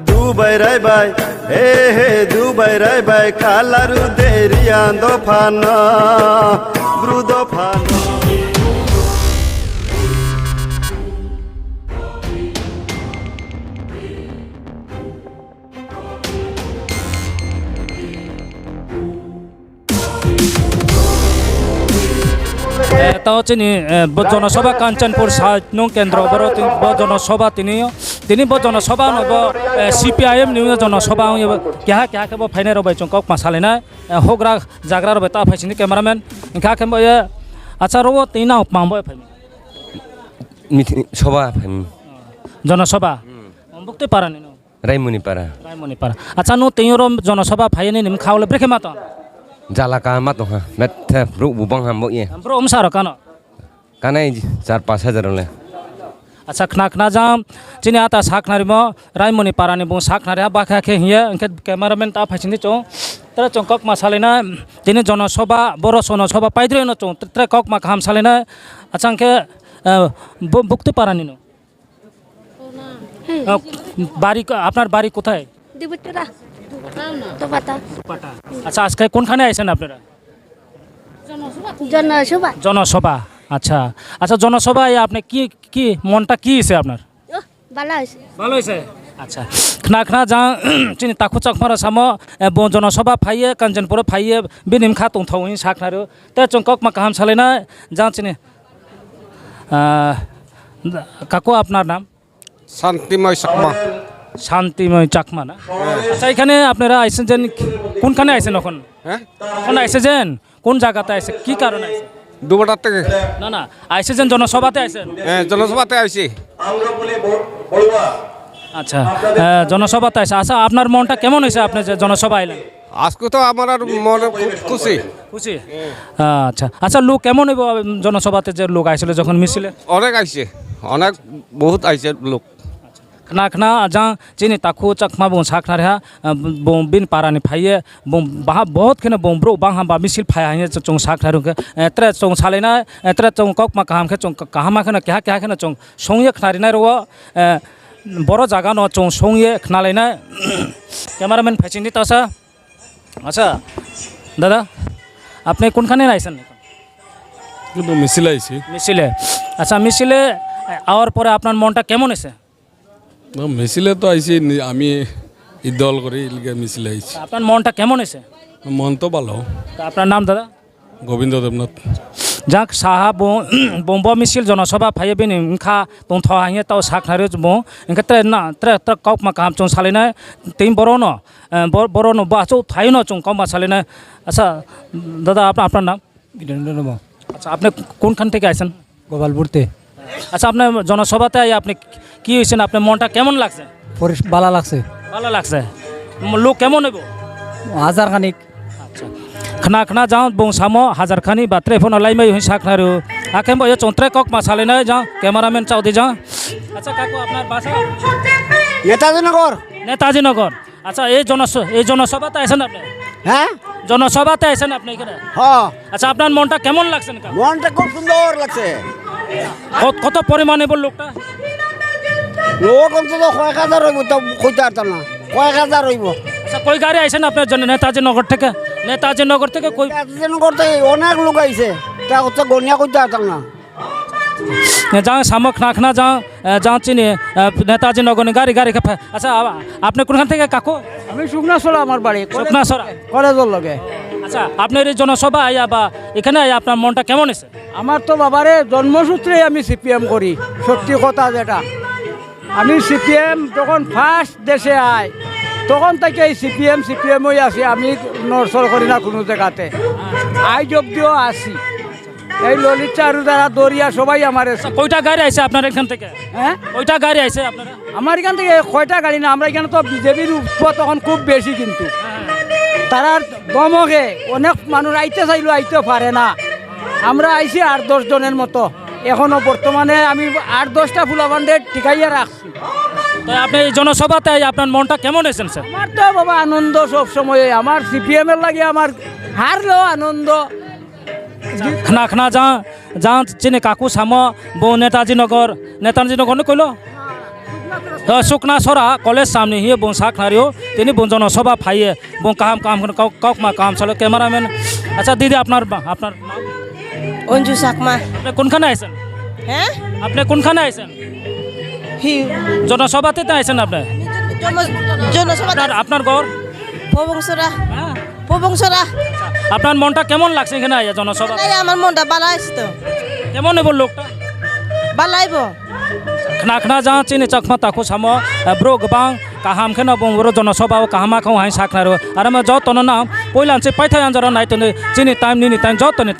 Dubai rai bai, he Dubai rai bai, kalaru deriando fana, brudo fana. তাও চিনি জনসভা কাঞ্চনপুর 7 নং কেন্দ্র জনসভা তিনি জনসভা নব CPIM নিউ জনসভা কেহা কেহা কেব ফাইনে রবাই চংকক মাসালেনা হোগ্রা জাগ্রা রবাই তা ফাইছিনি ক্যামেরাম্যান ইনকা কেব আচ্ছা রব তিনা পামবয় ফাইনি সভা জনসভা বুকতে পারানি রাইমনিপাড়া আচ্ছা নো তিয়র জনসভা ফাইনি নিম খাওলে ব্রেকে মাত jalaka mat ha met ru bubang hambo ye ব্রো ওমসার কানো kanai 4-5 hajar le আচ্ছা খনা জাম চিনি আতা সাকনারিম রাইমনি পারানি বং সাকনারি বাখা খে হিয়া ইনকে ক্যামেরাম্যান তা ফাইছিনি চং তরা চংকক মাসালেনা তিনি জনসভা বড় জনসভা পাইদ্রে ন চং তরা কক মা খাম সালেনা আচ্ছা ইনকে বুকতে পারানি ন বাড়ি আপনার বাড়ি কোথায় দিবুতরা তো পাতা আচ্ছা আজকে কোনখানে আইছেন আপনারা জনসভা আচ্ছা আচ্ছা জনসভায় আপনি কি মনটা কি হয়েছে আপনার ভালো হয়েছে আচ্ছা খনা যা চিনি তাকু চাকমারা সাম জনসভা ফাইয়ে কাঞ্চনপুর ফাইয়ে বিনিম খা তংথাউনি সাকনারো তে চংকক মা কাহাম সালেনা যা চিনি কাকু আপনার নাম শান্তিময় চাকমা শান্তিময় চাকমা না আচ্ছা এখানে আপনারা আইসেন যেন কোনখানে আইসেন এখন এখন আইসে যেন কোন জায়গাতে আইসে কি কারণে আইসে দুবাটার থেকে না আইসে যেন জনসভাতে আইসেন জনসভাতে আইছি আচ্ছা জনসভাতে আইসে আচ্ছা আপনার মনটা কেমন হয়েছে আপনি যে জনসভা আইলেন আজকে তো আমার আর মনে খুশি খুশি আচ্ছা আচ্ছা লোক কেমন হইব জনসভাতে যে লোক আইছিল যখন মিছিলে অনেক আইছে অনেক বহুত আইছে লোক खना जा चिनी ताकू चकमा बो साखना रहा बो बिन पारानी फाइए बो बहा बहुत खने बो ब्रो बाहा बा मिसिल फाया है चोंग साखना रुके एत्रे चोंग सालेना एत्रे चोंग कक मा काम खे चोंग काहामा खना क्या खना चोंग सोंगे खनारी ना रो बड़ो जागा न चोंग सोंगे खनालेना कैमरामैन फाइसिनी तासा अच्छा दादा আপনি কোনখানে আইছেন কিন্তু মিছিলে আইছি মিছিলে আচ্ছা মিছিলে আওয়ার পরে আপনার মনটা কেমন হয়েছে মিছিলে তো আইছি আমি দল করে ইলগে মিছিলে আইছি আপনার মনটা কেমন হয়েছে মন তো ভালো আপনার নাম দাদা গোবিন্দ দেবনাথ যাক সাহা বম্ব মিছিল জনসভা ফাইয়ে বিন ইনখা তং থাহাইয়ে তাও সাকনারে বো ইনখা ত্রে না ত্রে কক মা কাম চং সালেনা তিন বড় ন বা চৌ থাই ন চং কম সালেনা আচ্ছা দাদা আপনার নাম আচ্ছা আপনি কোনখান থেকে আইছেন গোপালপুরতে আচ্ছা আপনার জনসভাতে আপনি কি হয়েছেন আপনার মনটা কেমন লাগছে ভালো লাগছে লোক কেমন হইব হাজার খানিক আচ্ছা খনা যাও বং সামো হাজার খানি বা ত্রেফোন লাইমাই হই সাকনারু আকেম বয় চন্ত্রে কক মাসালে না যাও ক্যামেরাম্যান চাউদি যাও আচ্ছা কাকু আপনার বাসা নেতাজি নগর আচ্ছা এই জনসভাতে আছেন আপনি হ্যাঁ জনসভাতে আছেন আপনি এখানে হ্যাঁ আচ্ছা আপনার মনটা কেমন লাগছে মনটা খুব সুন্দর লাগছে কত পরিমাণে বল লোকটা লোক অন্তত কয়েক হাজার হইব তো কইতে পারতাম না কয়েক হাজার হইব আচ্ছা কই গাড়ি আইছেন আপনার জন্য নেতাজি নগর থেকে কই নগর থেকে অনেক লোক আইছে তা হচ্ছে গনিয়া কইতে পারতাম না যাও সামো খনা যাও চিনি নেতাজি নগর গাড়ি আচ্ছা আপনি কোনখান থেকে কাকু আমি শুকনাছড়া আমার বাড়ি শুকনাছড়া কলেজের লগে আচ্ছা আপনার এই জনসভা আইয়া বা এখানে আইয়া আপনার মনটা কেমন হয়েছে আমার তো বাবারে জন্মসূত্রেই আমি সিপিএম করি সত্যি কথা যেটা আমি সিপিএম যখন ফার্স্ট দেশে আয় তখন থেকে এই সিপিএমই আছি আমি নরসর করি না কোনো জায়গাতে আজ অব্দিও আসি এই ললিত চারু দ্বারা দরিয়া সবাই আমার কয়টা গাড়ি আইছে আপনার এখান থেকে হ্যাঁ কয়টা গাড়ি আইছে আপনারা আমার এখান থেকে কয়টা গাড়ি না আমরা এখানে তো বিজেপির উৎপাদ তখন খুব বেশি কিন্তু তারার দমকে অনেক মানুষ আইতে চাইলেও আইতে পারে না আমরা আইছি 8-10 জনের মতো এখনো বর্তমানে আমি 8-10টা ফুলাবান্ডে টিকাইয়া রাখছি তো আপনি এই জনসভাতে আপনার মনটা কেমন হয়েছেন স্যার আমার তো বাবা আনন্দ সব সময় আমার সিপিএম এর লাগে আমার হারলেও আনন্দ খনা যা চিনি কাকু সামো বউ নেতাজি নগর কইলো सुकना सरा कॉलेज सामने ही बुं साखनारियो तिनी बुं जनसभा फाइए बुं काम काम कौक मा काम चलो कैमरामैन अच्छा दीदी আপনার আপনার নাম অঞ্জু চাকমা আপনি কোনখানে আইছেন হ্যাঁ আপনি কোনখানে আইছেন হি জনসভাতে তো আইছেন আপনি জনসভা আপনার আপনার ঘর পবংসরা পবংসরা আপনার মনটা কেমন লাগছে এখানে আইয়া জনসভা নাই আমার মনটা ভালো আছে তো কেমন নেব লোকটা ভালো আইব खाना जहाँ चीनी चखमा ताको सामो ब्रो गोबां काहाम खेना बुंबरो जनसभा काहामा खाउ हाइ साखनारो आरो म जतन ना पहिला चाहिँ पैथाय आन्जर नाइतने चीनी टाइम निनी टाइम जतने